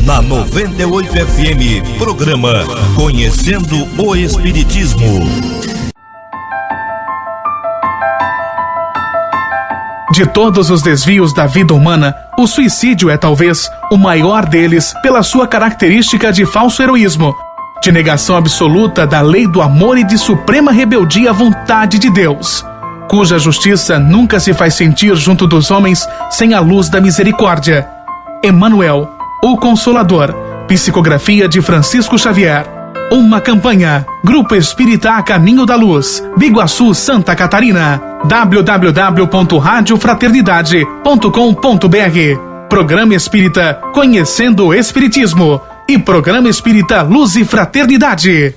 Na 98 FM, programa Conhecendo o Espiritismo. De todos os desvios da vida humana, o suicídio é talvez o maior deles pela sua característica de falso heroísmo, de negação absoluta da lei do amor e de suprema rebeldia à vontade de Deus, cuja justiça nunca se faz sentir junto dos homens sem a luz da misericórdia. Emmanuel, o Consolador, psicografia de Francisco Xavier. Uma campanha, Grupo Espírita A Caminho da Luz, Biguaçu, Santa Catarina. www.radiofraternidade.com.br. Programa Espírita Conhecendo o Espiritismo e Programa Espírita Luz e Fraternidade.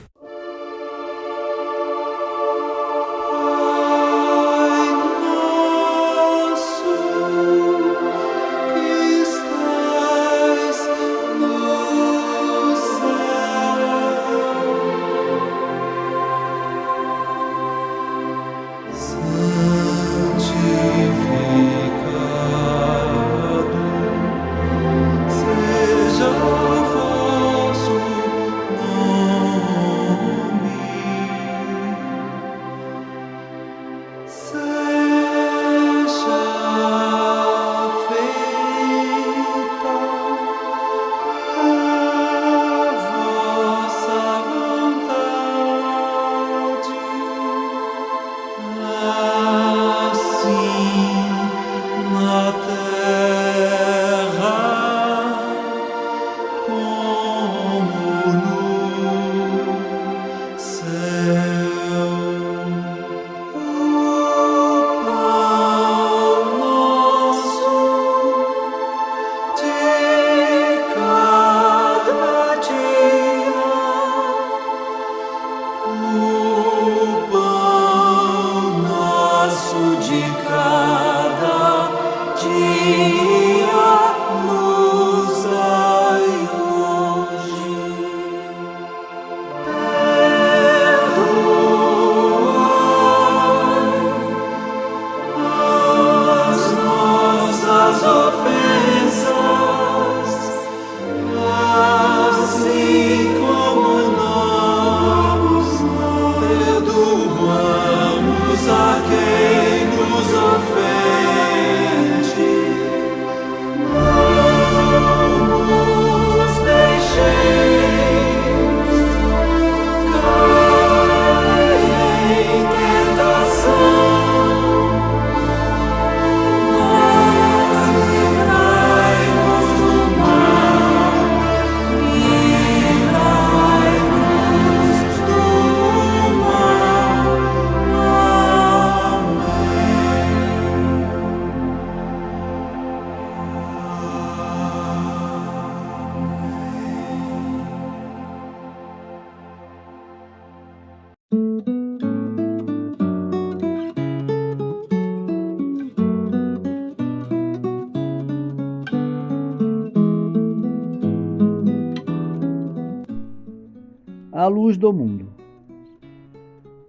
A luz do mundo.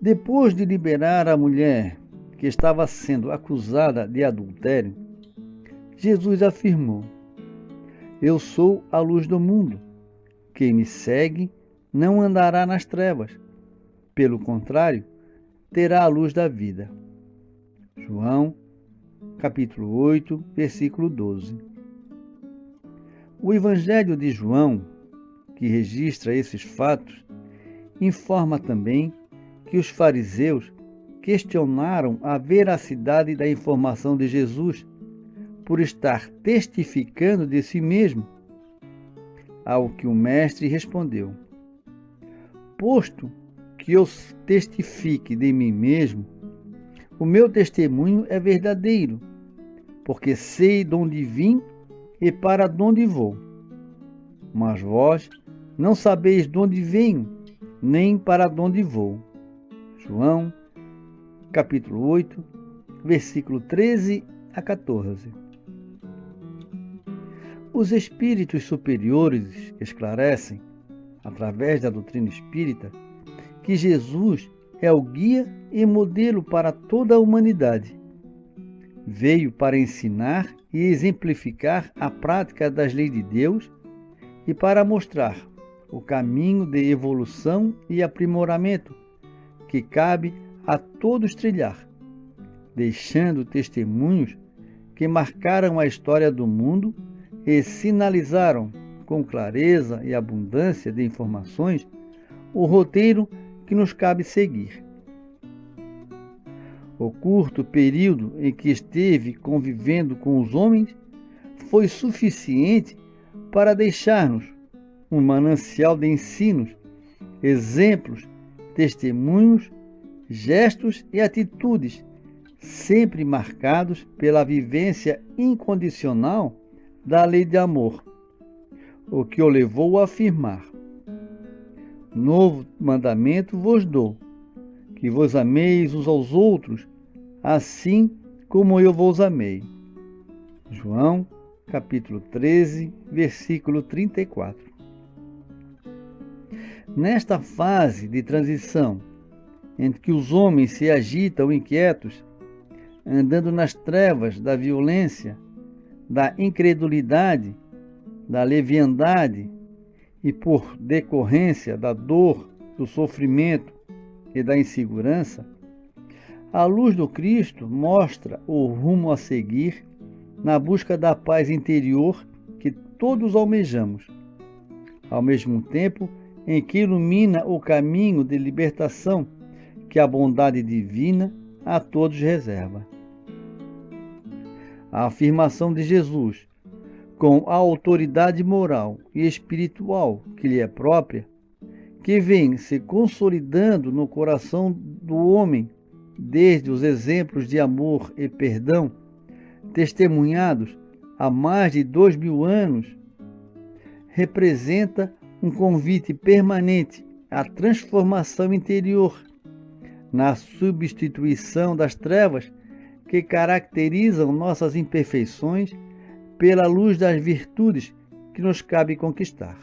Depois de liberar a mulher que estava sendo acusada de adultério, Jesus afirmou: Eu sou a luz do mundo. Quem me segue não andará nas trevas. Pelo contrário, terá a luz da vida. João, capítulo 8, versículo 12. O Evangelho de João, que registra esses fatos, informa também que os fariseus questionaram a veracidade da informação de Jesus por estar testificando de si mesmo, ao que o mestre respondeu: Posto que eu testifique de mim mesmo, o meu testemunho é verdadeiro, porque sei de onde vim e para onde vou. Mas vós não sabeis de onde venho, nem para onde vou. João, capítulo 8, versículo 13 a 14. Os espíritos superiores esclarecem, através da doutrina espírita, que Jesus é o guia e modelo para toda a humanidade. Veio para ensinar e exemplificar a prática das leis de Deus e para mostrar o caminho de evolução e aprimoramento que cabe a todos trilhar, deixando testemunhos que marcaram a história do mundo e sinalizaram com clareza e abundância de informações o roteiro que nos cabe seguir. O curto período em que esteve convivendo com os homens foi suficiente para deixar-nos um manancial de ensinos, exemplos, testemunhos, gestos e atitudes, sempre marcados pela vivência incondicional da lei de amor, o que o levou a afirmar: novo mandamento vos dou, que vos ameis uns aos outros, assim como eu vos amei. João, capítulo 13, versículo 34. Nesta fase de transição, entre que os homens se agitam inquietos, andando nas trevas da violência, da incredulidade, da leviandade e por decorrência da dor, do sofrimento e da insegurança, a luz do Cristo mostra o rumo a seguir na busca da paz interior que todos almejamos, ao mesmo tempo em que ilumina o caminho de libertação que a bondade divina a todos reserva. A afirmação de Jesus, com a autoridade moral e espiritual que lhe é própria, que vem se consolidando no coração do homem desde os exemplos de amor e perdão, testemunhados há mais de 2000 anos, representa um convite permanente à transformação interior, na substituição das trevas que caracterizam nossas imperfeições pela luz das virtudes que nos cabe conquistar.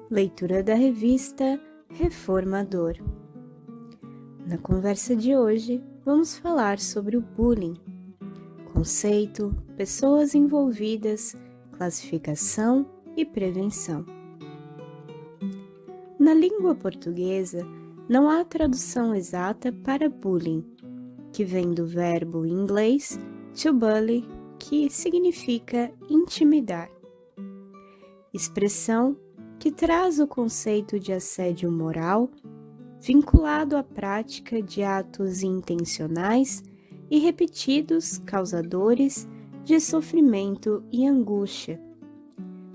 Leitura da revista Reformador. Na conversa de hoje, vamos falar sobre o bullying, conceito, pessoas envolvidas, classificação e prevenção. Na língua portuguesa, não há tradução exata para bullying, que vem do verbo em inglês to bully, que significa intimidar. Expressão que traz o conceito de assédio moral, vinculado à prática de atos intencionais e repetidos causadores de sofrimento e angústia,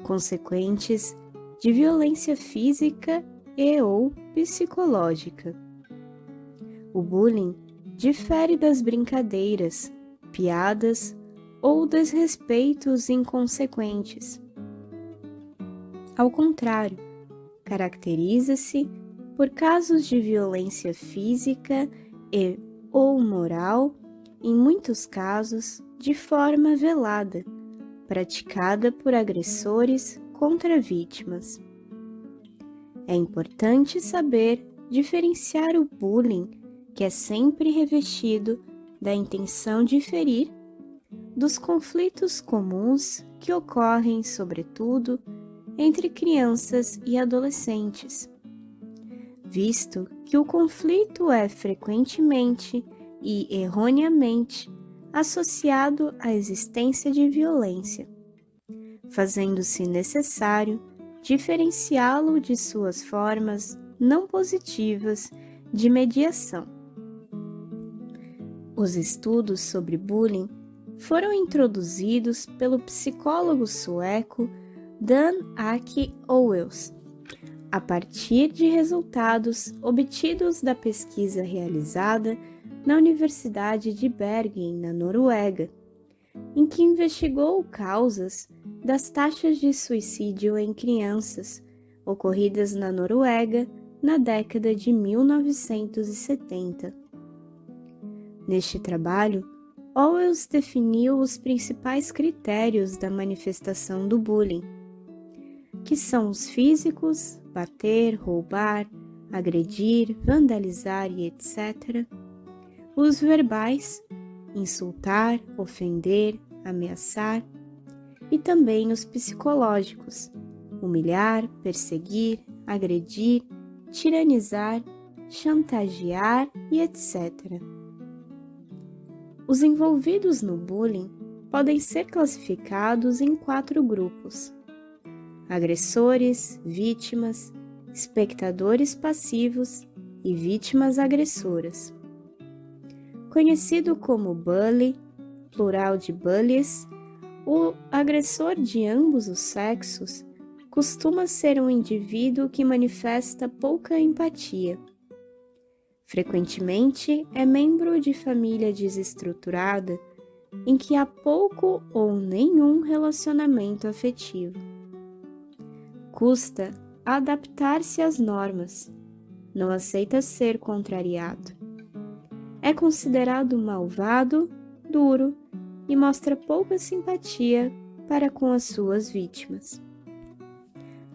consequentes de violência física e/ou psicológica. O bullying difere das brincadeiras, piadas ou desrespeitos inconsequentes. Ao contrário, caracteriza-se por casos de violência física e/ou moral, em muitos casos de forma velada, praticada por agressores contra vítimas. É importante saber diferenciar o bullying, que é sempre revestido da intenção de ferir, dos conflitos comuns que ocorrem, sobretudo, entre crianças e adolescentes, visto que o conflito é frequentemente e erroneamente associado à existência de violência, fazendo-se necessário diferenciá-lo de suas formas não positivas de mediação. Os estudos sobre bullying foram introduzidos pelo psicólogo sueco Dan Aki Owels, a partir de resultados obtidos da pesquisa realizada na Universidade de Bergen, na Noruega, em que investigou causas das taxas de suicídio em crianças ocorridas na Noruega na década de 1970. Neste trabalho, Owels definiu os principais critérios da manifestação do bullying. que são os físicos, bater, roubar, agredir, vandalizar e etc. Os verbais, insultar, ofender, ameaçar. E também os psicológicos, humilhar, perseguir, agredir, tiranizar, chantagear e etc. Os envolvidos no bullying podem ser classificados em 4 grupos: agressores, vítimas, espectadores passivos e vítimas agressoras. Conhecido como bully, plural de bullies, o agressor de ambos os sexos costuma ser um indivíduo que manifesta pouca empatia. Frequentemente é membro de família desestruturada em que há pouco ou nenhum relacionamento afetivo. Custa adaptar-se às normas, não aceita ser contrariado. É considerado malvado, duro e mostra pouca simpatia para com as suas vítimas.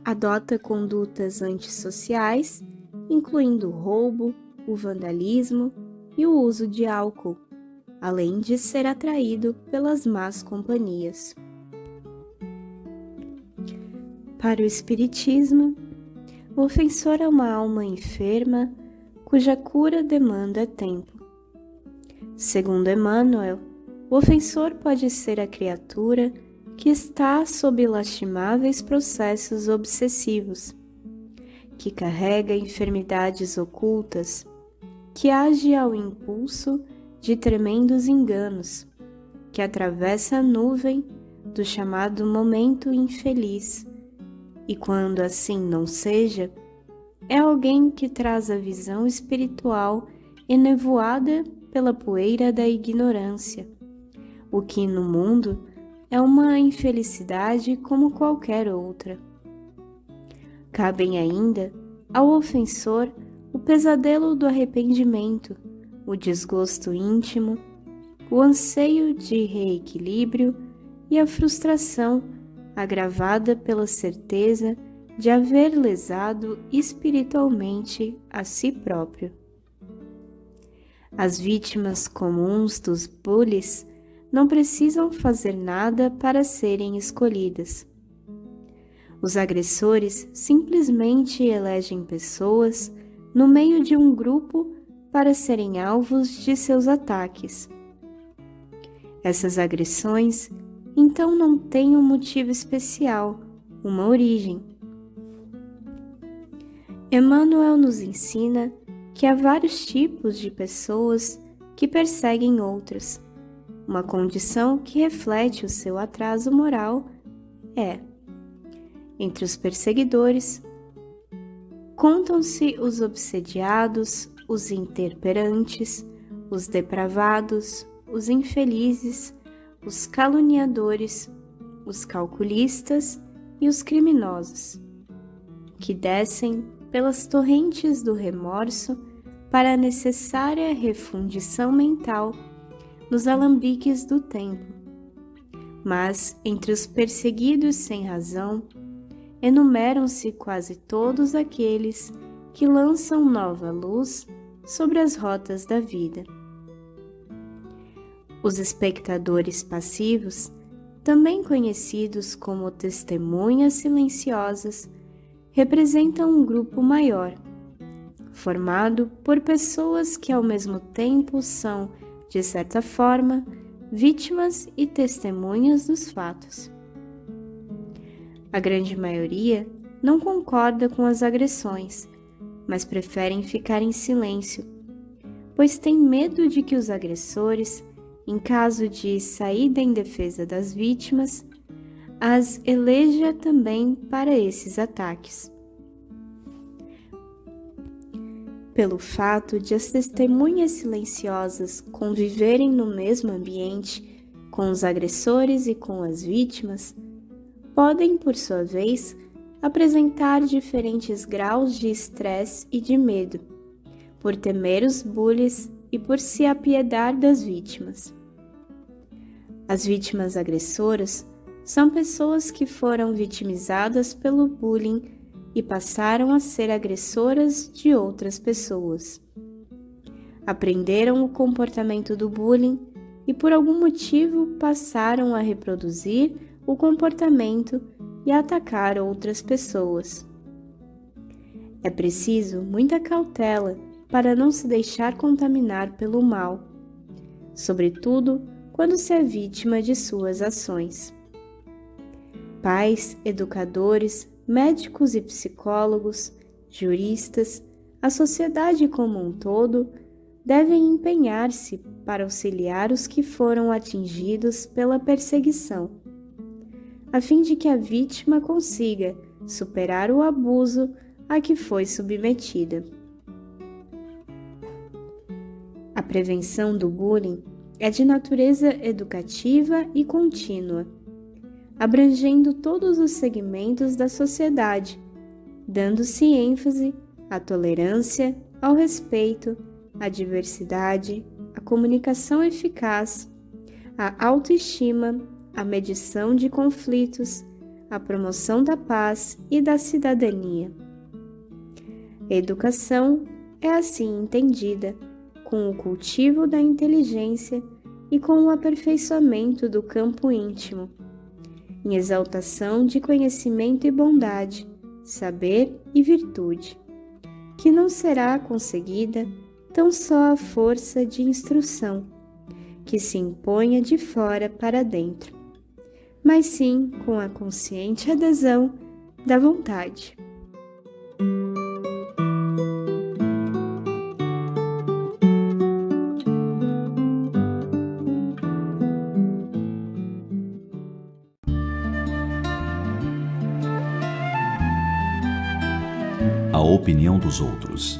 Adota condutas antissociais, incluindo o roubo, o vandalismo e o uso de álcool, além de ser atraído pelas más companhias. Para o Espiritismo, o ofensor é uma alma enferma cuja cura demanda tempo. Segundo Emmanuel, o ofensor pode ser a criatura que está sob lastimáveis processos obsessivos, que carrega enfermidades ocultas, que age ao impulso de tremendos enganos, que atravessa a nuvem do chamado momento infeliz, e quando assim não seja, é alguém que traz a visão espiritual enevoada pela poeira da ignorância, o que no mundo é uma infelicidade como qualquer outra. Cabem ainda ao ofensor o pesadelo do arrependimento, o desgosto íntimo, o anseio de reequilíbrio e a frustração agravada pela certeza de haver lesado espiritualmente a si próprio. As vítimas comuns dos bullies não precisam fazer nada para serem escolhidas. Os agressores simplesmente elegem pessoas no meio de um grupo para serem alvos de seus ataques. Essas agressões, então, não têm um motivo especial, uma origem. Emmanuel nos ensina que há vários tipos de pessoas que perseguem outras. Uma condição que reflete o seu atraso moral é: entre os perseguidores, contam-se os obsediados, os intemperantes, os depravados, os infelizes, os caluniadores, os calculistas e os criminosos, que descem pelas torrentes do remorso para a necessária refundição mental nos alambiques do tempo. Mas, entre os perseguidos sem razão, enumeram-se quase todos aqueles que lançam nova luz sobre as rotas da vida. Os espectadores passivos, também conhecidos como testemunhas silenciosas, representam um grupo maior, formado por pessoas que ao mesmo tempo são, de certa forma, vítimas e testemunhas dos fatos. A grande maioria não concorda com as agressões, mas preferem ficar em silêncio, pois tem medo de que os agressores, em caso de saída em defesa das vítimas, as eleja também para esses ataques. Pelo fato de as testemunhas silenciosas conviverem no mesmo ambiente com os agressores e com as vítimas, podem, por sua vez, apresentar diferentes graus de estresse e de medo, por temer os bullies e por se apiedar das vítimas. As vítimas agressoras são pessoas que foram vitimizadas pelo bullying e passaram a ser agressoras de outras pessoas. Aprenderam o comportamento do bullying e por algum motivo passaram a reproduzir o comportamento e a atacar outras pessoas. É preciso muita cautela para não se deixar contaminar pelo mal, sobretudo quando se é vítima de suas ações. Pais, educadores, médicos e psicólogos, juristas, a sociedade como um todo devem empenhar-se para auxiliar os que foram atingidos pela perseguição, a fim de que a vítima consiga superar o abuso a que foi submetida. A prevenção do bullying é de natureza educativa e contínua, abrangendo todos os segmentos da sociedade, dando-se ênfase à tolerância, ao respeito, à diversidade, à comunicação eficaz, à autoestima, à medição de conflitos, à promoção da paz e da cidadania. A educação é assim entendida, com o cultivo da inteligência e com o aperfeiçoamento do campo íntimo, em exaltação de conhecimento e bondade, saber e virtude, que não será conseguida tão só à força de instrução, que se imponha de fora para dentro, mas sim com a consciente adesão da vontade. A opinião dos outros.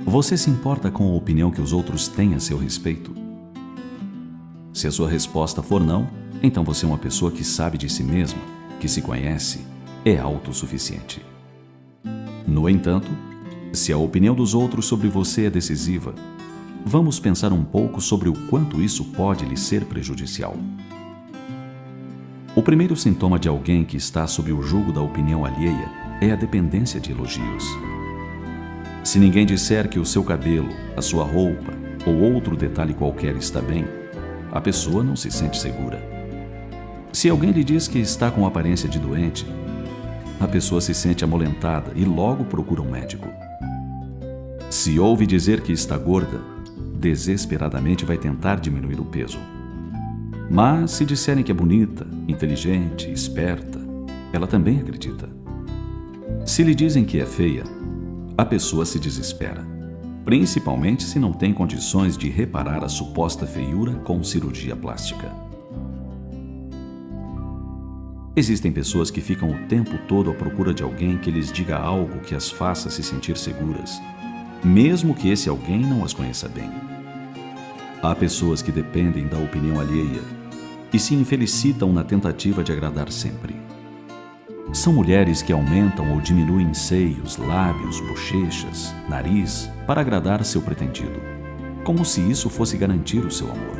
Você se importa com a opinião que os outros têm a seu respeito? Se a sua resposta for não, então você é uma pessoa que sabe de si mesma, que se conhece, é autossuficiente. No entanto, se a opinião dos outros sobre você é decisiva, vamos pensar um pouco sobre o quanto isso pode lhe ser prejudicial. O primeiro sintoma de alguém que está sob o jugo da opinião alheia é a dependência de elogios. Se ninguém disser que o seu cabelo, a sua roupa ou outro detalhe qualquer está bem, a pessoa não se sente segura. Se alguém lhe diz que está com aparência de doente, a pessoa se sente amolentada e logo procura um médico. Se ouve dizer que está gorda, desesperadamente vai tentar diminuir o peso. Mas se disserem que é bonita, inteligente, esperta, ela também acredita. Se lhe dizem que é feia, a pessoa se desespera, principalmente se não tem condições de reparar a suposta feiura com cirurgia plástica. Existem pessoas que ficam o tempo todo à procura de alguém que lhes diga algo que as faça se sentir seguras, mesmo que esse alguém não as conheça bem. Há pessoas que dependem da opinião alheia e se infelicitam na tentativa de agradar sempre. São mulheres que aumentam ou diminuem seios, lábios, bochechas, nariz para agradar seu pretendido, como se isso fosse garantir o seu amor.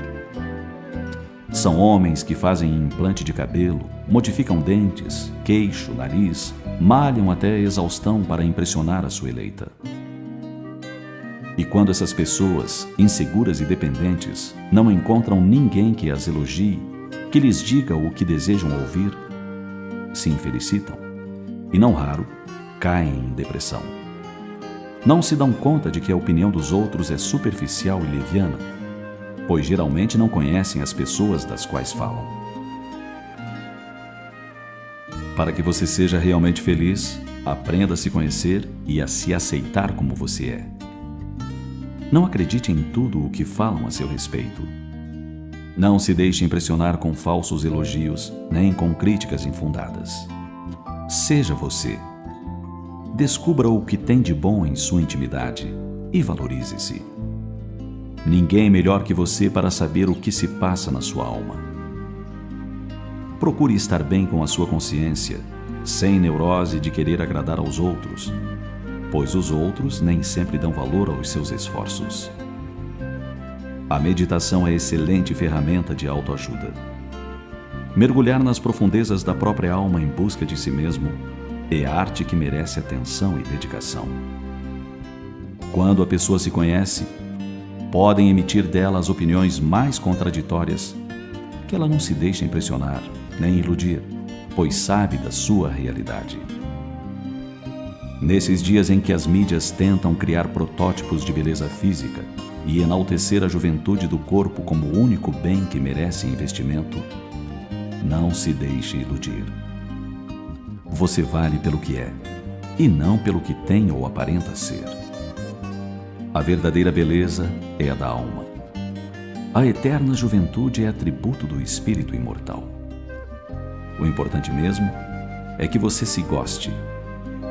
São homens que fazem implante de cabelo, modificam dentes, queixo, nariz, malham até a exaustão para impressionar a sua eleita. E quando essas pessoas, inseguras e dependentes, não encontram ninguém que as elogie, que lhes diga o que desejam ouvir, se infelicitam e, não raro, caem em depressão. Não se dão conta de que a opinião dos outros é superficial e leviana, pois geralmente não conhecem as pessoas das quais falam. Para que você seja realmente feliz, aprenda a se conhecer e a se aceitar como você é. Não acredite em tudo o que falam a seu respeito. Não se deixe impressionar com falsos elogios, nem com críticas infundadas. Seja você. Descubra o que tem de bom em sua intimidade e valorize-se. Ninguém é melhor que você para saber o que se passa na sua alma. Procure estar bem com a sua consciência, sem neurose de querer agradar aos outros, pois os outros nem sempre dão valor aos seus esforços. A meditação é excelente ferramenta de autoajuda. Mergulhar nas profundezas da própria alma em busca de si mesmo é arte que merece atenção e dedicação. Quando a pessoa se conhece, podem emitir dela as opiniões mais contraditórias, que ela não se deixa impressionar nem iludir, pois sabe da sua realidade. Nesses dias em que as mídias tentam criar protótipos de beleza física e enaltecer a juventude do corpo como o único bem que merece investimento, não se deixe iludir. Você vale pelo que é, e não pelo que tem ou aparenta ser. A verdadeira beleza é a da alma. A eterna juventude é atributo do espírito imortal. O importante mesmo é que você se goste,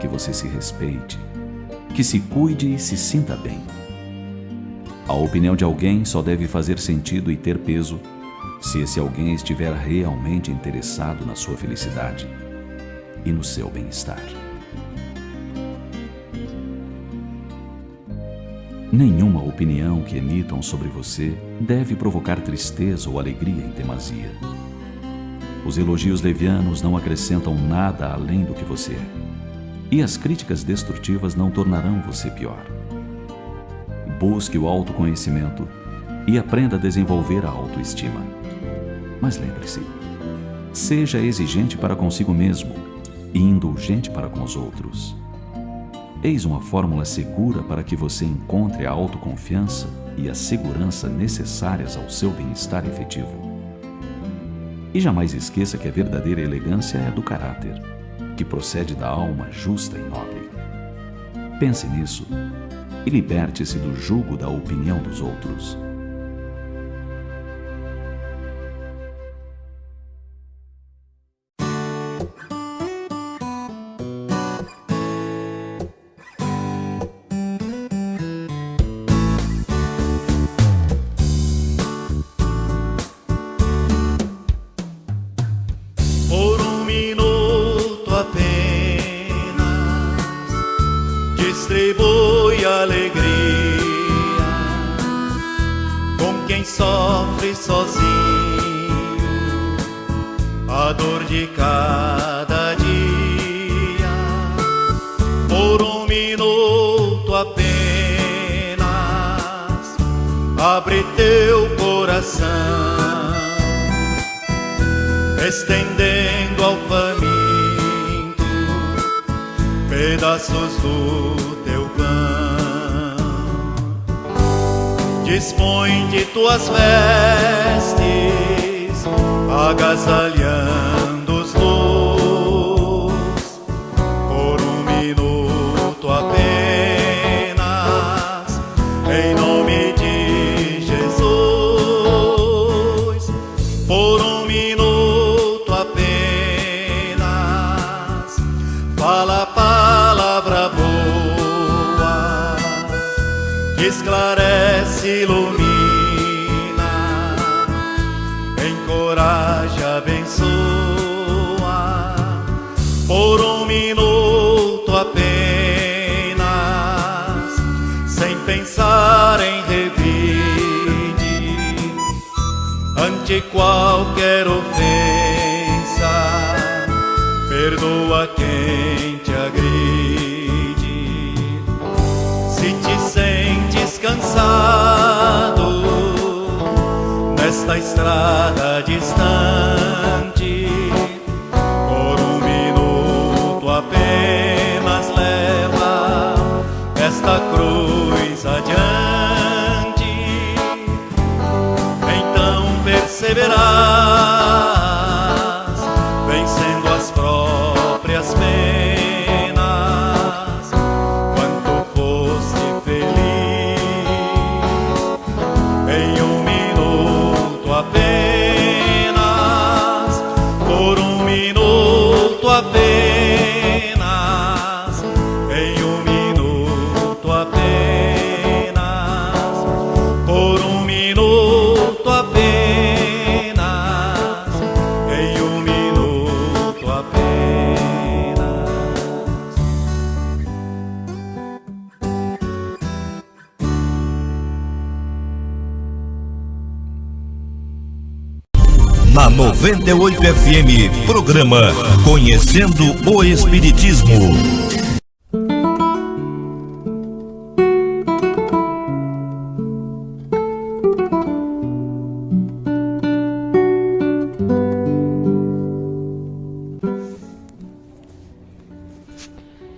que você se respeite, que se cuide e se sinta bem. A opinião de alguém só deve fazer sentido e ter peso se esse alguém estiver realmente interessado na sua felicidade e no seu bem-estar. Nenhuma opinião que emitam sobre você deve provocar tristeza ou alegria em demasia. Os elogios levianos não acrescentam nada além do que você é, e as críticas destrutivas não tornarão você pior. Busque o autoconhecimento e aprenda a desenvolver a autoestima. Mas lembre-se, seja exigente para consigo mesmo e indulgente para com os outros. Eis uma fórmula segura para que você encontre a autoconfiança e a segurança necessárias ao seu bem-estar efetivo. E jamais esqueça que a verdadeira elegância é do caráter, que procede da alma justa e nobre. Pense nisso e liberte-se do jugo da opinião dos outros. Distribui alegria com quem sofre sozinho a dor de cada dia. Por um minuto apenas, abre teu coração, estendendo ao faminto pedaços do teu pão. Dispõe de tuas vestes, agasalhando os nus. Por um minuto apenas, em nome de Jesus. Por um minuto apenas, fala a palavra boa, que esclarece, ilumina, encoraja, abençoa. Por um minuto apenas, sem pensar em revide, ante qualquer ofensa, perdoa quem te agride. Se te sentes cansado nesta estrada distante, por um minuto apenas leva esta cruz adiante. Então perseverarás, vencendo as próprias penas, quanto foste feliz. Em um minuto apenas, por um minuto apenas, em um minuto apenas, por um minuto apenas, A 98 FM, programa Conhecendo o Espiritismo.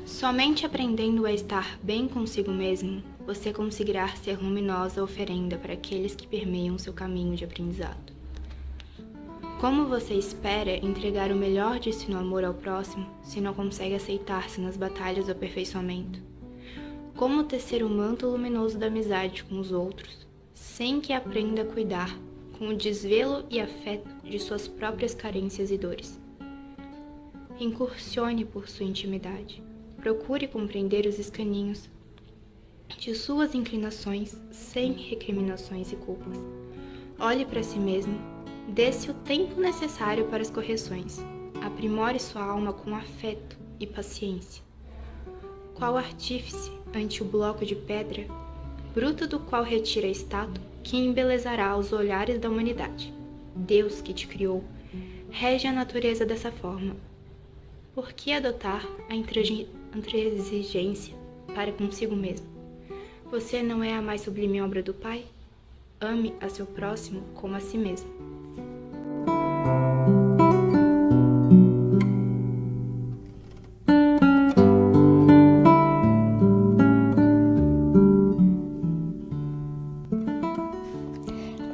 Somente aprendendo a estar bem consigo mesmo, você conseguirá ser luminosa oferenda para aqueles que permeiam seu caminho de aprendizado. Como você espera entregar o melhor de si no amor ao próximo, se não consegue aceitar-se nas batalhas do aperfeiçoamento? Como tecer o manto luminoso da amizade com os outros, sem que aprenda a cuidar, com o desvelo e afeto de suas próprias carências e dores? Incursione por sua intimidade. Procure compreender os escaninhos de suas inclinações sem recriminações e culpas. Olhe para si mesmo, dê-se o tempo necessário para as correções. Aprimore sua alma com afeto e paciência. Qual artífice ante o bloco de pedra, bruto do qual retira a estátua, que embelezará os olhares da humanidade? Deus que te criou rege a natureza dessa forma. Por que adotar a intransigência para consigo mesmo? Você não é a mais sublime obra do Pai? Ame a seu próximo como a si mesmo.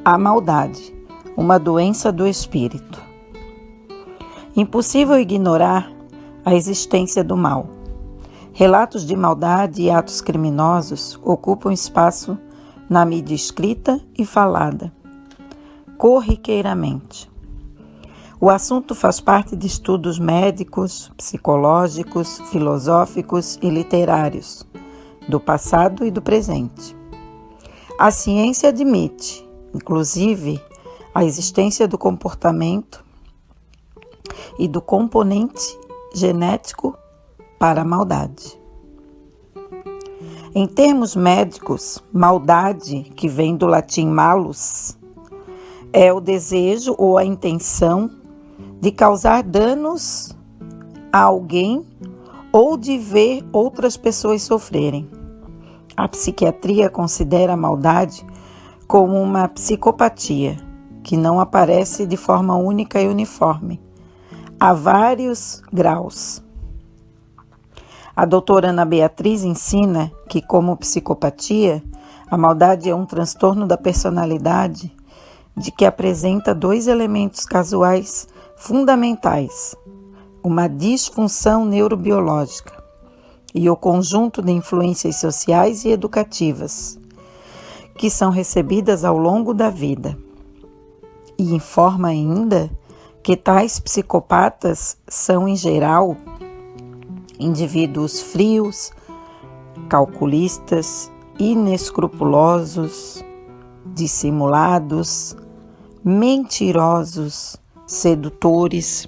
A maldade, uma doença do espírito. Impossível ignorar a existência do mal. Relatos de maldade e atos criminosos ocupam espaço na mídia escrita e falada, corriqueiramente. O assunto faz parte de estudos médicos, psicológicos, filosóficos e literários, do passado e do presente. A ciência admite, inclusive, a existência do comportamento e do componente genético para a maldade. Em termos médicos, maldade, que vem do latim malus, é o desejo ou a intenção de causar danos a alguém ou de ver outras pessoas sofrerem. A psiquiatria considera a maldade como uma psicopatia, que não aparece de forma única e uniforme. Há vários graus. A doutora Ana Beatriz ensina que, como psicopatia, a maldade é um transtorno da personalidade de que apresenta dois elementos casuais fundamentais: uma disfunção neurobiológica e o conjunto de influências sociais e educativas que são recebidas ao longo da vida. E informa ainda que tais psicopatas são, em geral, indivíduos frios, calculistas, inescrupulosos, dissimulados, mentirosos, sedutores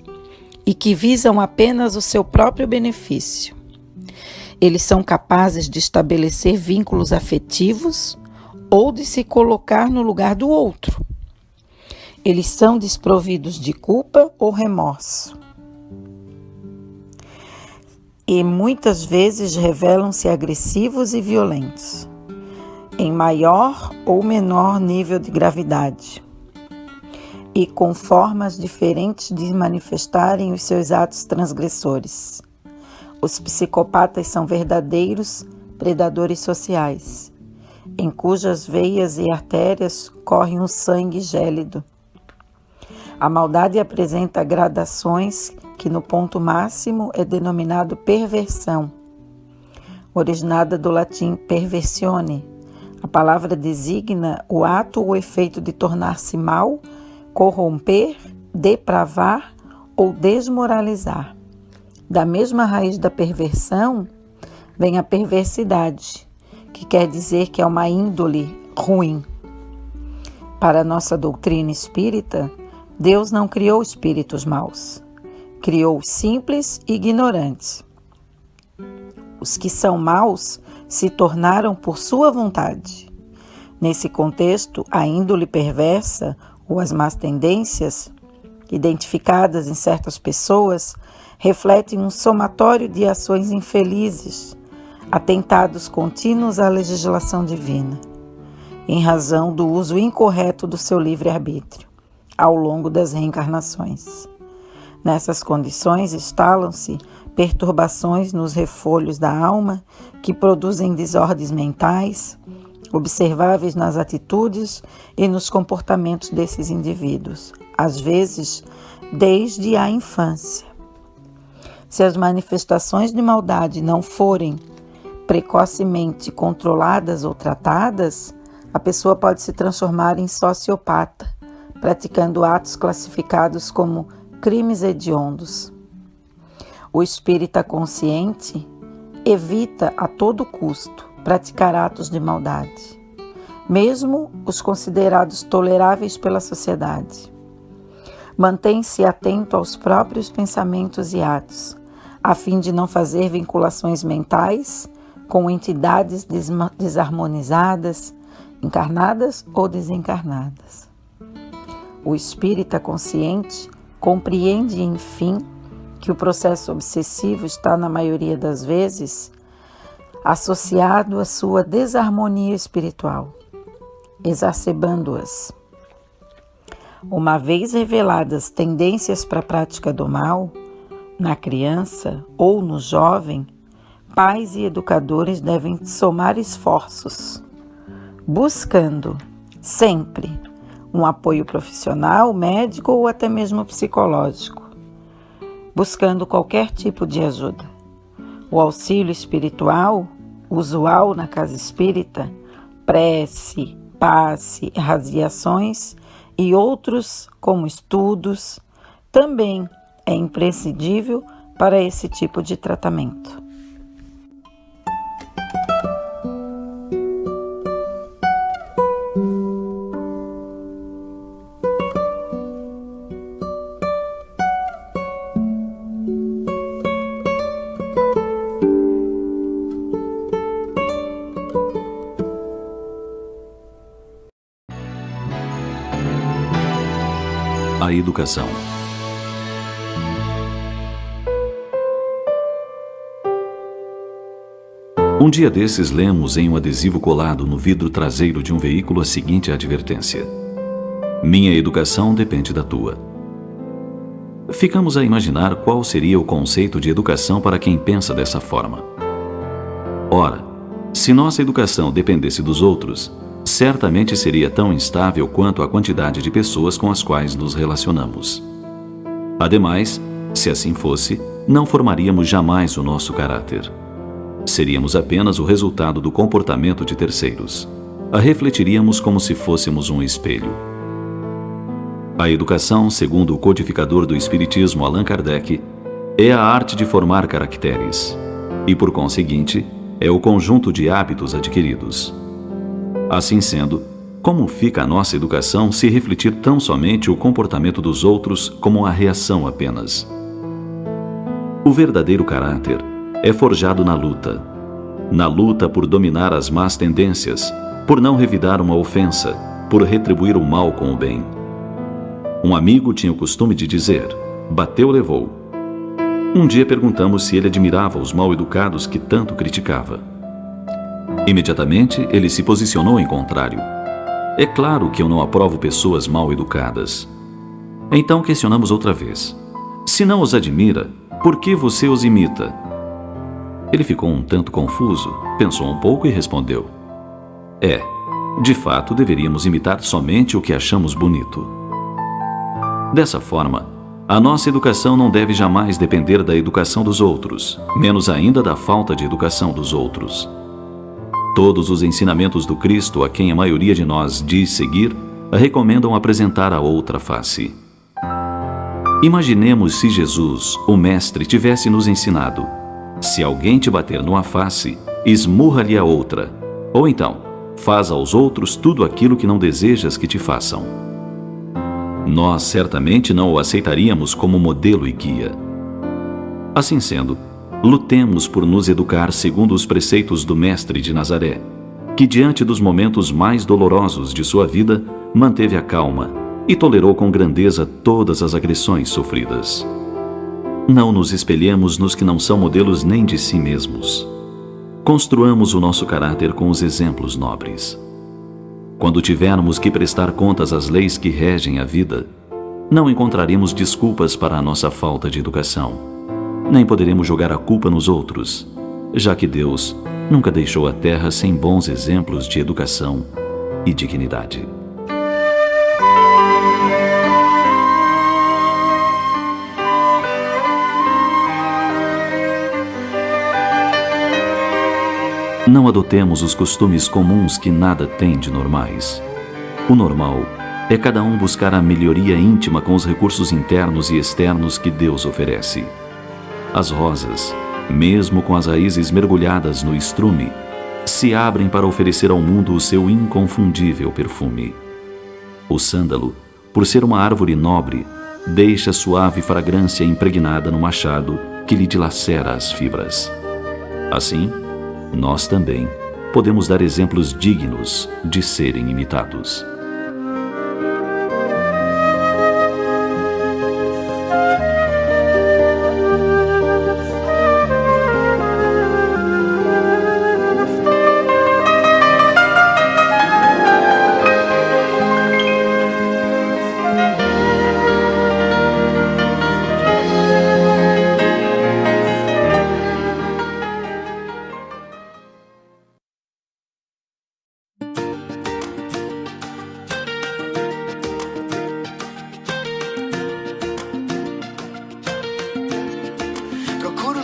e que visam apenas o seu próprio benefício. Eles são capazes de estabelecer vínculos afetivos ou de se colocar no lugar do outro. Eles são desprovidos de culpa ou remorso. E muitas vezes revelam-se agressivos e violentos, em maior ou menor nível de gravidade, e com formas diferentes de manifestarem os seus atos transgressores. Os psicopatas são verdadeiros predadores sociais, em cujas veias e artérias corre um sangue gélido. A maldade apresenta gradações que no ponto máximo é denominado perversão, originada do latim perversione. A palavra designa o ato ou efeito de tornar-se mal, corromper, depravar ou desmoralizar. Da mesma raiz da perversão vem a perversidade, que quer dizer que é uma índole ruim. Para a nossa doutrina espírita, Deus não criou espíritos maus, criou os simples e ignorantes. Os que são maus se tornaram por sua vontade. Nesse contexto, a índole perversa ou as más tendências identificadas em certas pessoas, refletem um somatório de ações infelizes, atentados contínuos à legislação divina, em razão do uso incorreto do seu livre-arbítrio, ao longo das reencarnações. Nessas condições instalam-se perturbações nos refolhos da alma que produzem desordens mentais, observáveis nas atitudes e nos comportamentos desses indivíduos, às vezes desde a infância. Se as manifestações de maldade não forem precocemente controladas ou tratadas, a pessoa pode se transformar em sociopata, praticando atos classificados como crimes hediondos. O espírita consciente evita a todo custo praticar atos de maldade, mesmo os considerados toleráveis pela sociedade. Mantém-se atento aos próprios pensamentos e atos, a fim de não fazer vinculações mentais com entidades desarmonizadas, encarnadas ou desencarnadas. O espírita consciente compreende, enfim, que o processo obsessivo está, na maioria das vezes, associado à sua desarmonia espiritual, exacerbando-as. Uma vez reveladas tendências para a prática do mal, na criança ou no jovem, pais e educadores devem somar esforços, buscando sempre um apoio profissional, médico ou até mesmo psicológico, buscando qualquer tipo de ajuda. O auxílio espiritual, usual na casa espírita, prece, passe, radiações e outros como estudos, também é imprescindível para esse tipo de tratamento. A educação. Um dia desses lemos em um adesivo colado no vidro traseiro de um veículo a seguinte advertência: minha educação depende da tua. Ficamos a imaginar qual seria o conceito de educação para quem pensa dessa forma. Ora, se nossa educação dependesse dos outros, certamente seria tão instável quanto a quantidade de pessoas com as quais nos relacionamos. Ademais, se assim fosse, não formaríamos jamais o nosso caráter. Seríamos apenas o resultado do comportamento de terceiros. A refletiríamos como se fôssemos um espelho. A educação, segundo o codificador do Espiritismo Allan Kardec, é a arte de formar caracteres e, por conseguinte, é o conjunto de hábitos adquiridos. Assim sendo, como fica a nossa educação se refletir tão somente o comportamento dos outros como a reação apenas? O verdadeiro caráter é forjado na luta por dominar as más tendências, por não revidar uma ofensa, por retribuir o mal com o bem. Um amigo tinha o costume de dizer: bateu, levou. Um dia perguntamos se ele admirava os mal-educados que tanto criticava. Imediatamente ele se posicionou em contrário. É claro que eu não aprovo pessoas mal-educadas. Então questionamos outra vez: se não os admira, por que você os imita? Ele ficou um tanto confuso, pensou um pouco e respondeu: de fato deveríamos imitar somente o que achamos bonito. Dessa forma, a nossa educação não deve jamais depender da educação dos outros, menos ainda da falta de educação dos outros. Todos os ensinamentos do Cristo, a quem a maioria de nós diz seguir, recomendam apresentar a outra face. Imaginemos se Jesus, o Mestre, tivesse nos ensinado: se alguém te bater numa face, esmurra-lhe a outra, ou então, faz aos outros tudo aquilo que não desejas que te façam. Nós certamente não o aceitaríamos como modelo e guia. Assim sendo, lutemos por nos educar segundo os preceitos do Mestre de Nazaré, que diante dos momentos mais dolorosos de sua vida, manteve a calma, e tolerou com grandeza todas as agressões sofridas. Não nos espelhemos nos que não são modelos nem de si mesmos. Construamos o nosso caráter com os exemplos nobres. Quando tivermos que prestar contas às leis que regem a vida, não encontraremos desculpas para a nossa falta de educação, nem poderemos jogar a culpa nos outros, já que Deus nunca deixou a terra sem bons exemplos de educação e dignidade. Não adotemos os costumes comuns que nada têm de normais. O normal é cada um buscar a melhoria íntima com os recursos internos e externos que Deus oferece. As rosas, mesmo com as raízes mergulhadas no estrume, se abrem para oferecer ao mundo o seu inconfundível perfume. O sândalo, por ser uma árvore nobre, deixa suave fragrância impregnada no machado que lhe dilacera as fibras. Assim, nós também podemos dar exemplos dignos de serem imitados.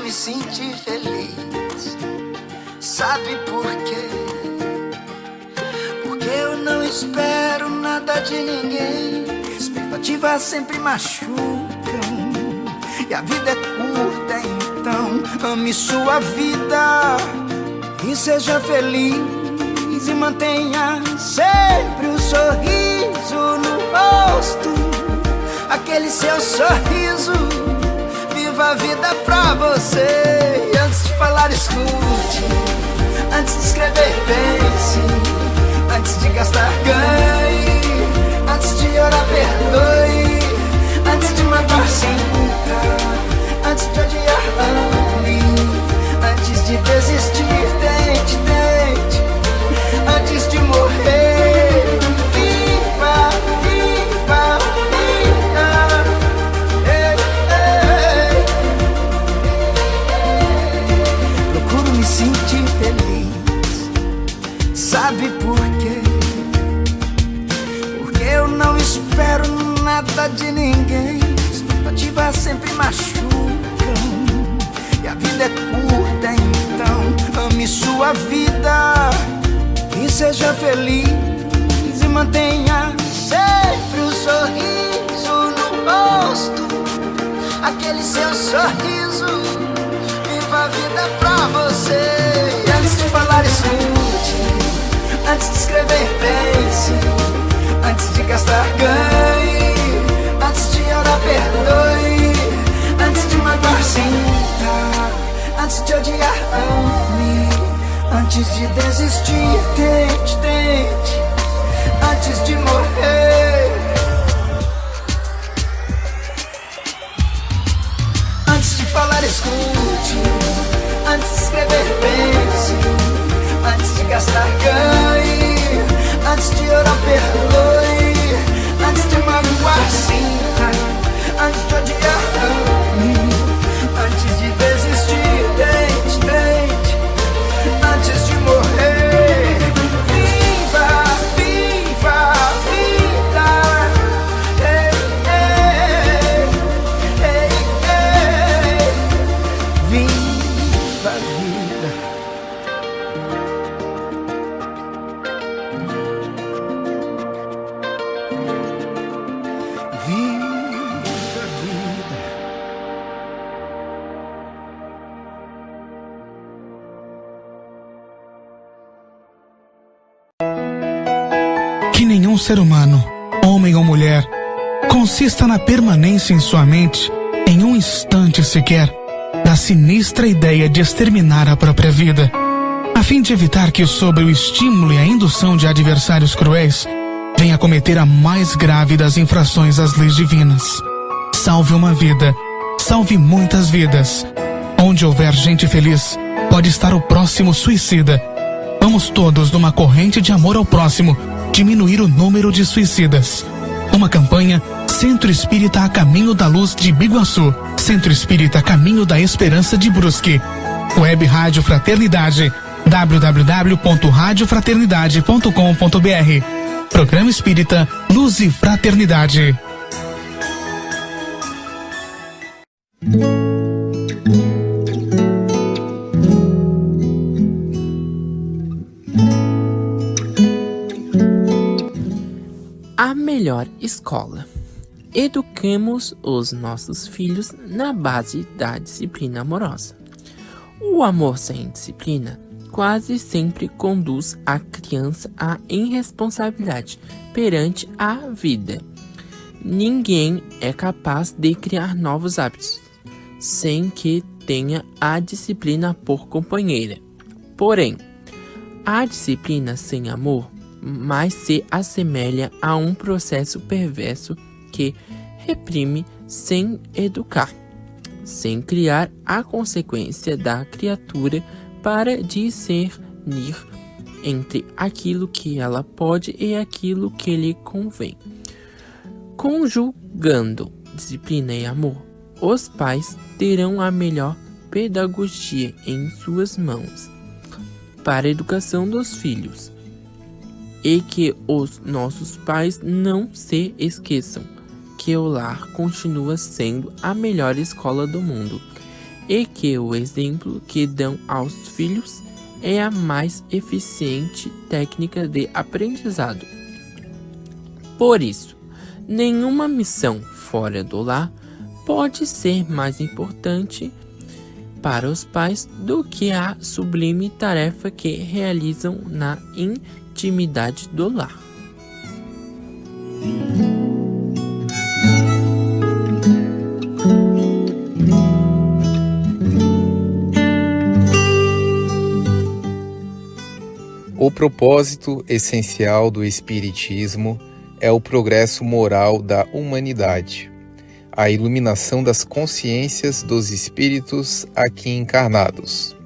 Me sentir feliz, sabe por quê? Porque eu não espero nada de ninguém. Expectativas sempre machucam e a vida é curta, então ame sua vida e seja feliz e mantenha sempre o sorriso no rosto, aquele seu sorriso. Viva a vida pra você. E antes de falar, escute. Antes de escrever, pense. Antes de gastar, ganhe. Antes de orar, perdoe. Antes de matar, sinta. Antes de odiar, ame. Antes de desistir, tente, tente. Antes de morrer, viva, viva, viva. Sentir feliz, sabe por quê? Porque eu não espero nada de ninguém. Expectativas sempre machucam e a vida é curta, então ame sua vida e seja feliz e mantenha sempre o sorriso no rosto, aquele seu sorriso. Viva a vida pra você. E antes de falar, escute. Antes de escrever, pense. Antes de gastar, ganhe. Antes de orar, perdoe. Antes de matar, sinta. Antes de odiar, ame. Antes de desistir, tente, tente. Antes de morrer. Antes de falar, escute. Antes de escrever, pense. Antes de gastar, ganhe. Antes de orar, perdoe. Antes de magoar, sinta. Antes de odiar, ame. Antes de desistir, tente, tente. Antes de morrer. Viva, viva, vida. Ei, ei, ei, ei. Viva a vida. Viva a vida. Que nenhum ser humano, homem ou mulher, consista na permanência em sua mente, em um instante sequer, da sinistra ideia de exterminar a própria vida, a fim de evitar que, sob o estímulo e a indução de adversários cruéis, venha cometer a mais grave das infrações às leis divinas. Salve uma vida, salve muitas vidas. Onde houver gente feliz, pode estar o próximo suicida. Vamos todos, numa corrente de amor ao próximo, diminuir o número de suicidas. Uma campanha Centro Espírita a Caminho da Luz de Biguaçu, Centro Espírita a Caminho da Esperança de Brusque. Web Rádio Fraternidade, www.radiofraternidade.com.br. Programa Espírita Luz e Fraternidade. A melhor escola. Eduquemos os nossos filhos na base da disciplina amorosa. O amor sem disciplina quase sempre conduz a criança à irresponsabilidade perante a vida. Ninguém é capaz de criar novos hábitos sem que tenha a disciplina por companheira. Porém, a disciplina sem amor mais se assemelha a um processo perverso que reprime sem educar, sem criar a consequência da criatura para discernir entre aquilo que ela pode e aquilo que lhe convém. Conjugando disciplina e amor, os pais terão a melhor pedagogia em suas mãos para a educação dos filhos. E que os nossos pais não se esqueçam que o lar continua sendo a melhor escola do mundo e que o exemplo que dão aos filhos é a mais eficiente técnica de aprendizado. Por isso, nenhuma missão fora do lar pode ser mais importante para os pais do que a sublime tarefa que realizam na intimidade do lar. O propósito essencial do Espiritismo é o progresso moral da humanidade, a iluminação das consciências dos espíritos aqui encarnados.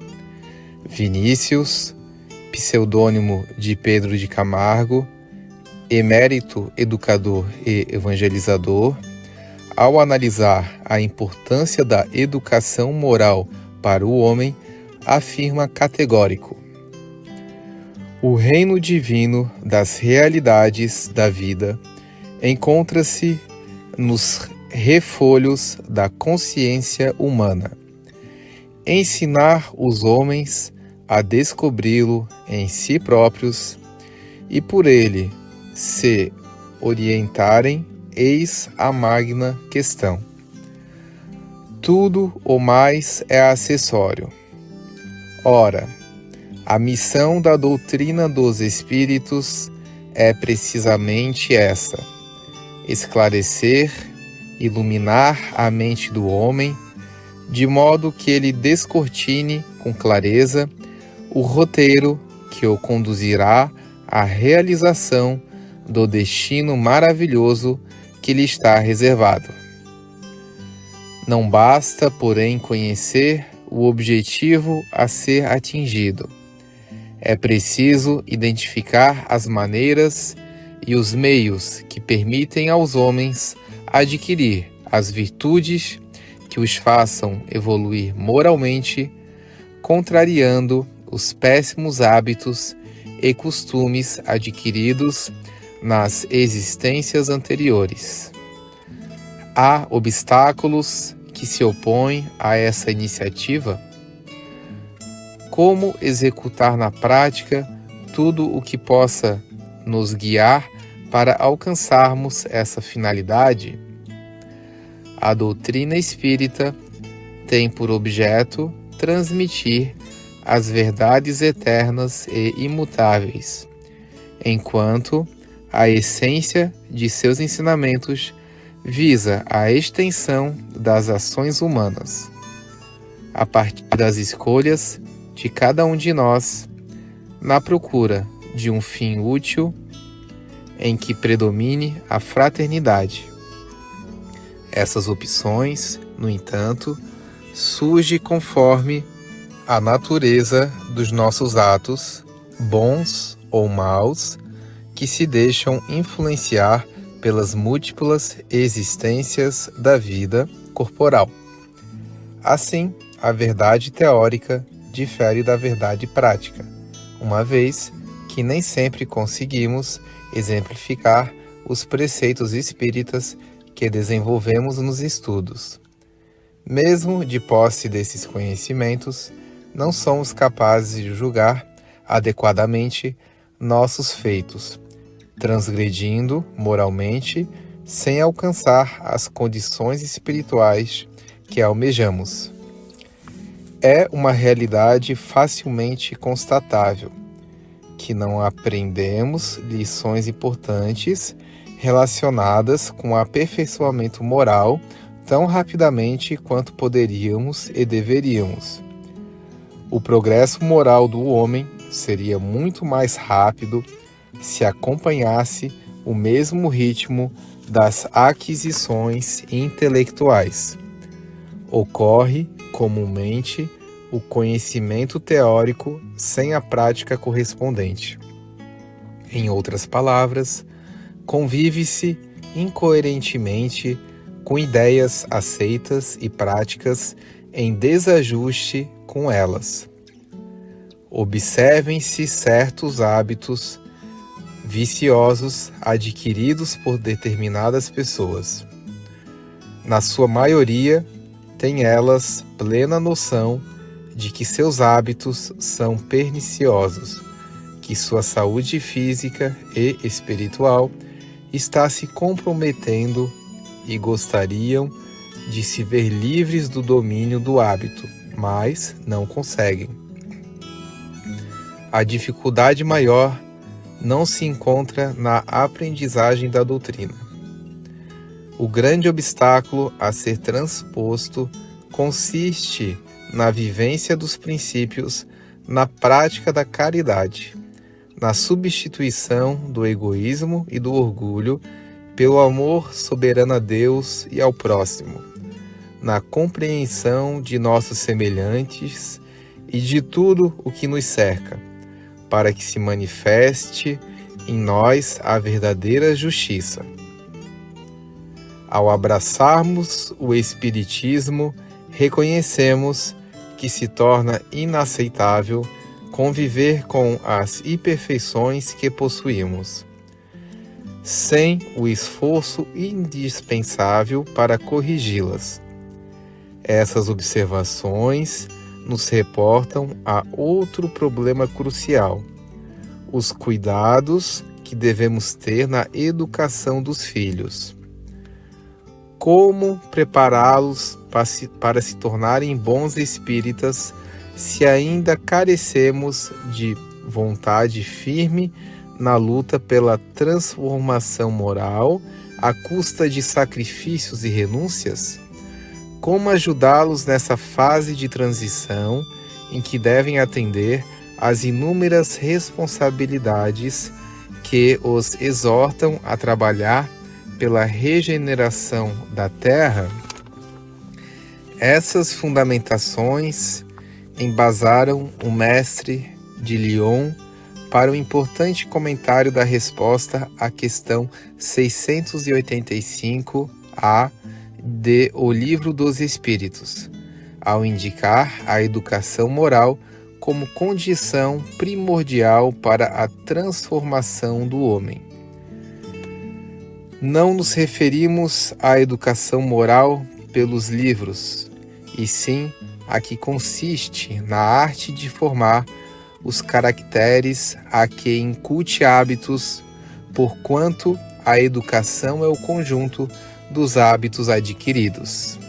Vinícius, pseudônimo de Pedro de Camargo, emérito educador e evangelizador, ao analisar a importância da educação moral para o homem, afirma categórico: o reino divino das realidades da vida encontra-se nos refolhos da consciência humana. Ensinar os homens a descobri-lo em si próprios e por ele se orientarem, eis a magna questão. Tudo o mais é acessório. Ora, a missão da doutrina dos espíritos é precisamente essa: esclarecer, iluminar a mente do homem, de modo que ele descortine com clareza o roteiro que o conduzirá à realização do destino maravilhoso que lhe está reservado. Não basta, porém, conhecer o objetivo a ser atingido. É preciso identificar as maneiras e os meios que permitem aos homens adquirir as virtudes que os façam evoluir moralmente, contrariando os péssimos hábitos e costumes adquiridos nas existências anteriores. Há obstáculos que se opõem a essa iniciativa? Como executar na prática tudo o que possa nos guiar para alcançarmos essa finalidade? A doutrina espírita tem por objeto transmitir as verdades eternas e imutáveis, enquanto a essência de seus ensinamentos visa a extensão das ações humanas, a partir das escolhas de cada um de nós, na procura de um fim útil, em que predomine a fraternidade. Essas opções, no entanto, surgem conforme a natureza dos nossos atos, bons ou maus, que se deixam influenciar pelas múltiplas existências da vida corporal. Assim, a verdade teórica difere da verdade prática, uma vez que nem sempre conseguimos exemplificar os preceitos espíritas que desenvolvemos nos estudos. Mesmo de posse desses conhecimentos, não somos capazes de julgar adequadamente nossos feitos, transgredindo moralmente sem alcançar as condições espirituais que almejamos. É uma realidade facilmente constatável que não aprendemos lições importantes relacionadas com o aperfeiçoamento moral tão rapidamente quanto poderíamos e deveríamos. O progresso moral do homem seria muito mais rápido se acompanhasse o mesmo ritmo das aquisições intelectuais. Ocorre comumente o conhecimento teórico sem a prática correspondente. Em outras palavras, convive-se incoerentemente com ideias aceitas e práticas em desajuste com elas. Observem-se certos hábitos viciosos adquiridos por determinadas pessoas. Na sua maioria, têm elas plena noção de que seus hábitos são perniciosos, que sua saúde física e espiritual está se comprometendo e gostariam de se ver livres do domínio do hábito, mas não conseguem. A dificuldade maior não se encontra na aprendizagem da doutrina. O grande obstáculo a ser transposto consiste na vivência dos princípios, na prática da caridade, na substituição do egoísmo e do orgulho pelo amor soberano a Deus e ao próximo, na compreensão de nossos semelhantes e de tudo o que nos cerca, para que se manifeste em nós a verdadeira justiça. Ao abraçarmos o Espiritismo, reconhecemos que se torna inaceitável conviver com as imperfeições que possuímos, sem o esforço indispensável para corrigi-las. Essas observações nos reportam a outro problema crucial: os cuidados que devemos ter na educação dos filhos. Como prepará-los para se tornarem bons espíritas se ainda carecemos de vontade firme na luta pela transformação moral à custa de sacrifícios e renúncias? Como ajudá-los nessa fase de transição em que devem atender às inúmeras responsabilidades que os exortam a trabalhar pela regeneração da Terra? Essas fundamentações embasaram o mestre de Lyon para o importante comentário da resposta à questão 685-A de O Livro dos Espíritos, ao indicar a educação moral como condição primordial para a transformação do homem. Não nos referimos à educação moral pelos livros, e sim a que consiste na arte de formar os caracteres a que inculte hábitos, porquanto a educação é o conjunto dos hábitos adquiridos.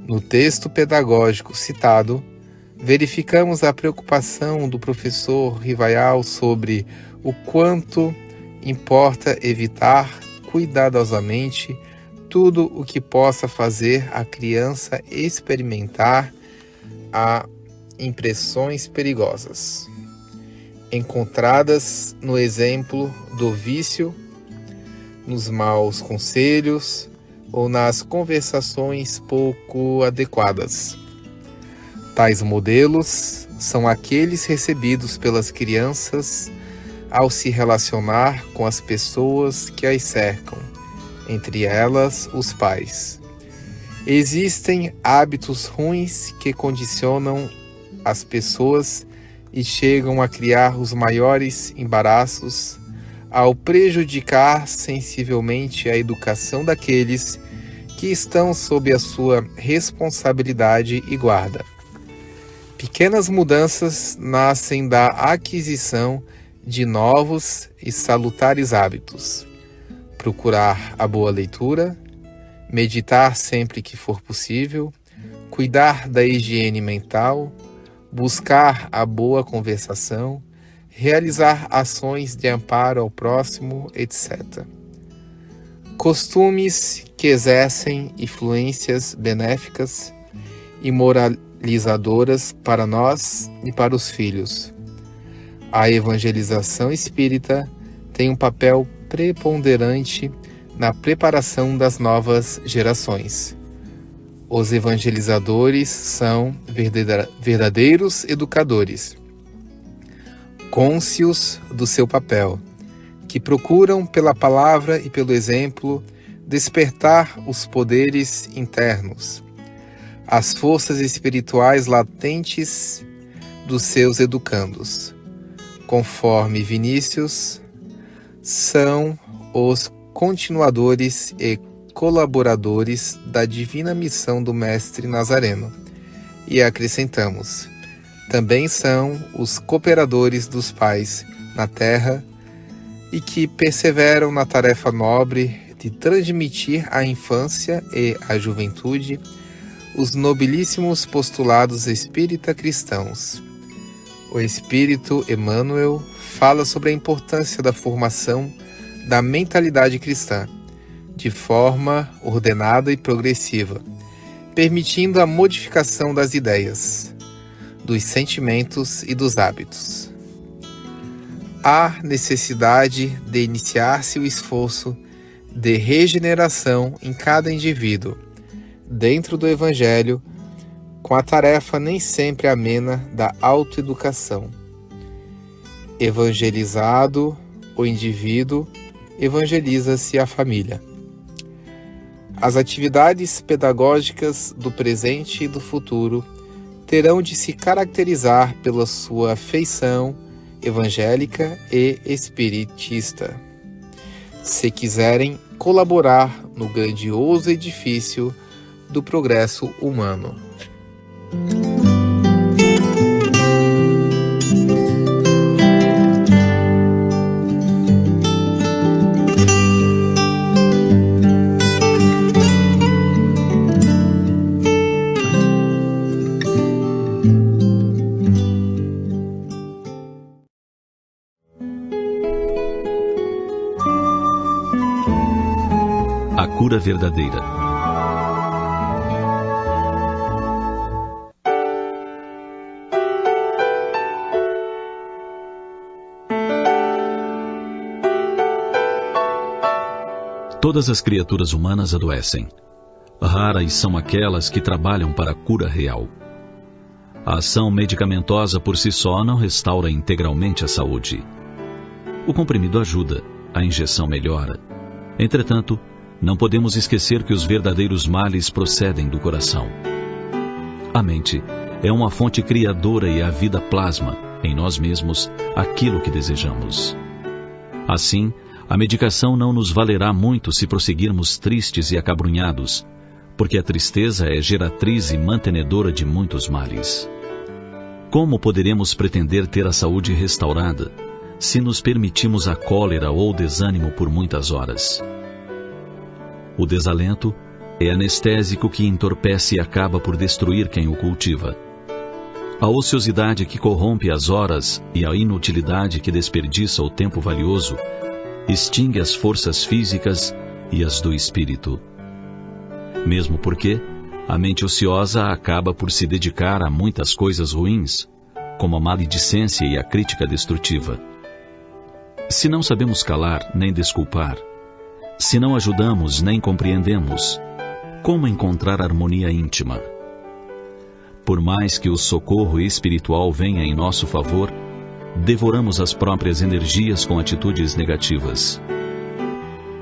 No texto pedagógico citado, verificamos a preocupação do professor Rivail sobre o quanto importa evitar cuidadosamente tudo o que possa fazer a criança experimentar a impressões perigosas, encontradas no exemplo do vício nos maus conselhos ou nas conversações pouco adequadas. Tais modelos são aqueles recebidos pelas crianças ao se relacionar com as pessoas que as cercam, entre elas os pais. Existem hábitos ruins que condicionam as pessoas e chegam a criar os maiores embaraços ao prejudicar sensivelmente a educação daqueles que estão sob a sua responsabilidade e guarda. Pequenas mudanças nascem da aquisição de novos e salutares hábitos. Procurar a boa leitura, meditar sempre que for possível, cuidar da higiene mental, buscar a boa conversação, realizar ações de amparo ao próximo, etc. Costumes que exercem influências benéficas e moralizadoras para nós e para os filhos. A evangelização espírita tem um papel preponderante na preparação das novas gerações. Os evangelizadores são verdadeiros educadores, cônscios do seu papel, que procuram pela palavra e pelo exemplo despertar os poderes internos, as forças espirituais latentes dos seus educandos. Conforme Vinícius, são os continuadores e colaboradores da divina missão do Mestre Nazareno. E acrescentamos, também são os cooperadores dos pais na terra e que perseveram na tarefa nobre de transmitir à infância e à juventude os nobilíssimos postulados espírita-cristãos. O Espírito Emmanuel fala sobre a importância da formação da mentalidade cristã, de forma ordenada e progressiva, permitindo a modificação das ideias, dos sentimentos e dos hábitos. Há necessidade de iniciar-se o esforço de regeneração em cada indivíduo, dentro do Evangelho, com a tarefa nem sempre amena da autoeducação. Evangelizado o indivíduo, evangeliza-se a família. As atividades pedagógicas do presente e do futuro terão de se caracterizar pela sua feição evangélica e espiritista, se quiserem colaborar no grandioso edifício do progresso humano. A cura verdadeira. Todas as criaturas humanas adoecem. Raras são aquelas que trabalham para a cura real. A ação medicamentosa por si só não restaura integralmente a saúde. O comprimido ajuda, a injeção melhora. Entretanto, não podemos esquecer que os verdadeiros males procedem do coração. A mente é uma fonte criadora e a vida plasma, em nós mesmos, aquilo que desejamos. Assim, a medicação não nos valerá muito se prosseguirmos tristes e acabrunhados, porque a tristeza é geratriz e mantenedora de muitos males. Como poderemos pretender ter a saúde restaurada se nos permitimos a cólera ou o desânimo por muitas horas? O desalento é anestésico que entorpece e acaba por destruir quem o cultiva. A ociosidade que corrompe as horas e a inutilidade que desperdiça o tempo valioso extingue as forças físicas e as do espírito. Mesmo porque a mente ociosa acaba por se dedicar a muitas coisas ruins, como a maledicência e a crítica destrutiva. Se não sabemos calar nem desculpar, Se não ajudamos nem compreendemos, como encontrar harmonia íntima? Por mais que o socorro espiritual venha em nosso favor, devoramos as próprias energias com atitudes negativas.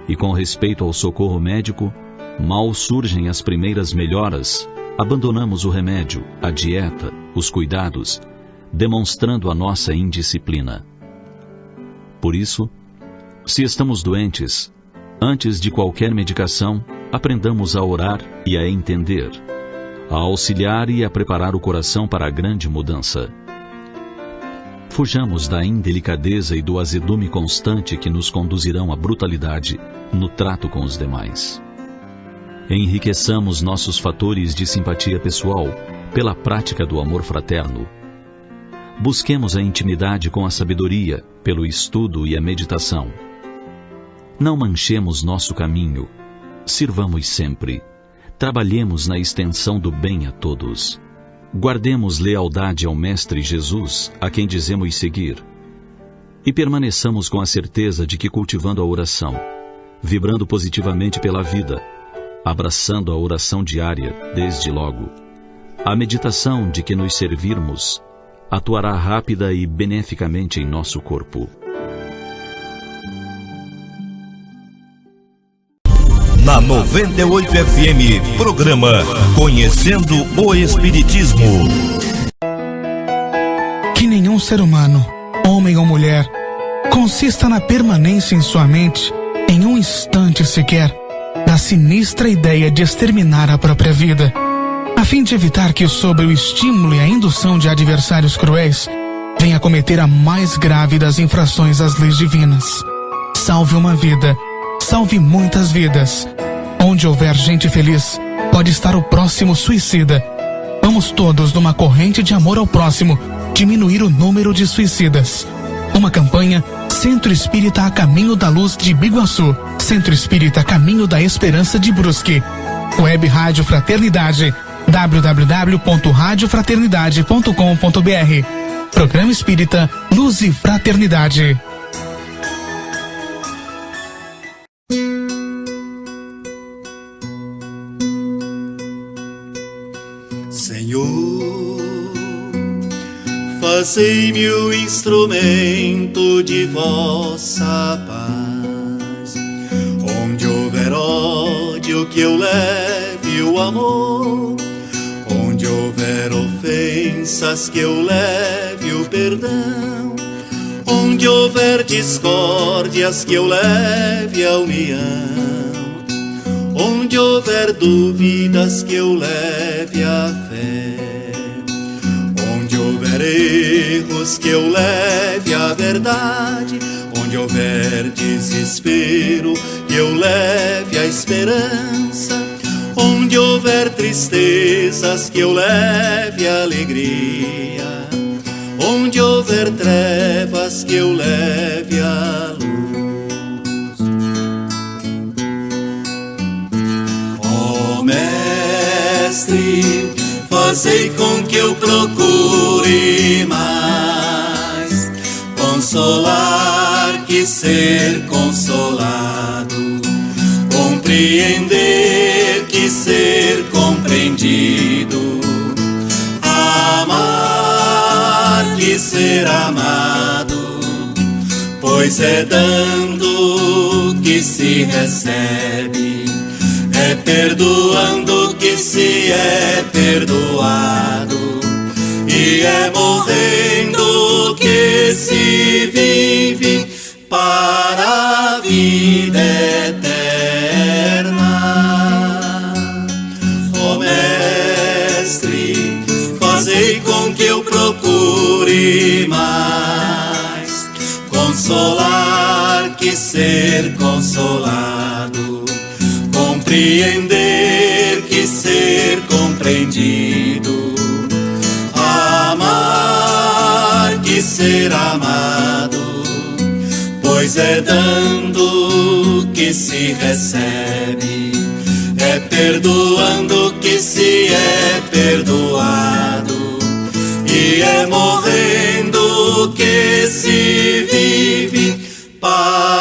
E com respeito ao socorro médico, mal surgem as primeiras melhoras, abandonamos o remédio, a dieta, os cuidados, demonstrando a nossa indisciplina. Por isso, se estamos doentes, antes de qualquer medicação, aprendamos a orar e a entender, a auxiliar e a preparar o coração para a grande mudança. Fujamos da indelicadeza e do azedume constante que nos conduzirão à brutalidade no trato com os demais. Enriqueçamos nossos fatores de simpatia pessoal pela prática do amor fraterno. Busquemos a intimidade com a sabedoria pelo estudo e a meditação. Não manchemos nosso caminho. Sirvamos sempre. Trabalhemos na extensão do bem a todos. Guardemos lealdade ao Mestre Jesus, a quem dizemos seguir. E permaneçamos com a certeza de que cultivando a oração, vibrando positivamente pela vida, abraçando a oração diária, desde logo, a meditação de que nos servirmos atuará rápida e beneficamente em nosso corpo. Na 98 FM, programa Conhecendo o Espiritismo. Que nenhum ser humano, homem ou mulher, consista na permanência em sua mente, em um instante sequer, da sinistra ideia de exterminar a própria vida, a fim de evitar que, sob o estímulo e a indução de adversários cruéis, venha cometer a mais grave das infrações às leis divinas. Salve uma vida, salve muitas vidas. Onde houver gente feliz, pode estar o próximo suicida. Vamos todos, numa corrente de amor ao próximo, diminuir o número de suicidas. Uma campanha Centro Espírita a Caminho da Luz de Biguaçu, Centro Espírita a Caminho da Esperança de Brusque. Web Rádio Fraternidade, www.radiofraternidade.com.br. Programa Espírita Luz e Fraternidade. Senhor, fazei-me o instrumento de vossa paz. Onde houver ódio, que eu leve o amor. Onde houver ofensas, que eu leve o perdão. Onde houver discórdias, que eu leve a união. Onde houver dúvidas, que eu leve a fé. Onde houver erros, que eu leve a verdade. Onde houver desespero, que eu leve a esperança. Onde houver tristezas, que eu leve a alegria. Onde houver trevas, que eu leve a luz. Mestre, fazei com que eu procure mais consolar que ser consolado, compreender que ser compreendido, amar que ser amado, pois é dando que se recebe. É perdoando que se é perdoado, e é morrendo que se vive para a vida eterna. Ó Mestre, fazei com que eu procure mais consolar que ser consolado, compreender que ser compreendido, amar que ser amado, pois é dando que se recebe, é perdoando que se é perdoado, e é morrendo que se vive para